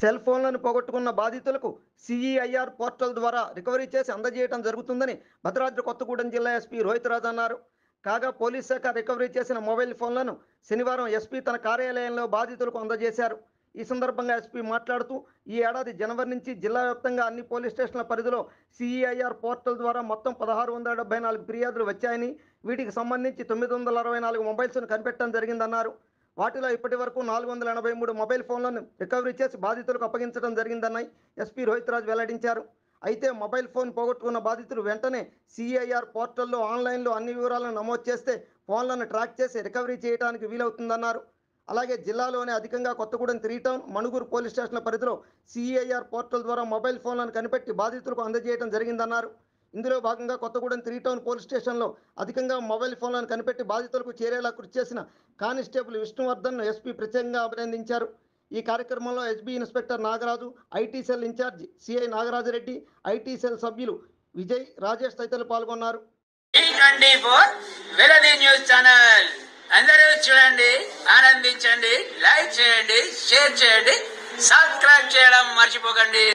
Cell ఫోన్లను పోగొట్టుకున్న బాధితులకు సిఈఐఆర్ పోర్టల్ ద్వారా రికవరీ చేసి అందజేయడం జరుగుతుందని భద్రాద్రి కొత్తగూడెం జిల్లా ఎస్పీ రోహిత్ రాజు అన్నారు. కాగా పోలీస్ శాఖ రికవరీ చేసిన మొబైల్ ఫోన్లను శనివారం ఎస్పీ తన కార్యాలయంలో బాధితులకు అందజేశారు. ఈ సందర్భంగా ఎస్పీ మాట్లాడుతూ ఈ ఏడాది జనవరి నుంచి జిల్లా వ్యాప్తంగా అన్ని పోలీస్ స్టేషన్ల పరిధిలో సిఈఐఆర్ పోర్టల్ ద్వారా మొత్తం 1674 ఫిర్యాదులు వచ్చాయని, వీటికి సంబంధించి 964 మొబైల్స్ను కనిపెట్టడం జరిగిందన్నారు. వాటిలో ఇప్పటి వరకు 483 మొబైల్ ఫోన్లను రికవరీ చేసి బాధితులకు అప్పగించడం జరిగిందని ఎస్పీ రోహిత్ రాజు వెల్లడించారు. అయితే మొబైల్ ఫోన్ పోగొట్టుకున్న బాధితులు వెంటనే సిఐఆర్ పోర్టల్లో ఆన్లైన్లో అన్ని వివరాలను నమోదు చేస్తే ఫోన్లను ట్రాక్ చేసి రికవరీ చేయడానికి వీలవుతుందన్నారు. అలాగే జిల్లాలోనే అధికంగా కొత్తగూడెం 3 టౌన్, మణుగూరు పోలీస్ స్టేషన్ల పరిధిలో సిఐఆర్ పోర్టల్ ద్వారా మొబైల్ ఫోన్లను కనిపెట్టి బాధితులకు అందజేయడం జరిగిందన్నారు. ఇందులో భాగంగా కొత్తగూడెం 3 టౌన్ పోలీస్ స్టేషన్లో అధికంగా మొబైల్ ఫోన్లను కనిపెట్టి బాధితులకు చేరేలా కృషి చేసిన కానిస్టేబుల్ విష్ణువర్ధన్ను ఎస్పీ ప్రత్యేకంగా అభినందించారు. ఈ కార్యక్రమంలో SB inspector Nagaraju, IT cell in charge CI Nagarajareddy, IT cell సభ్యులు విజయ్, రాజేష్ తదితరులు పాల్గొన్నారు. అందరూ చూడండి, ఆనందించండి, లైక్ చేయండి, షేర్ చేయండి, సబ్స్క్రైబ్ చేయడం మర్చిపోకండి.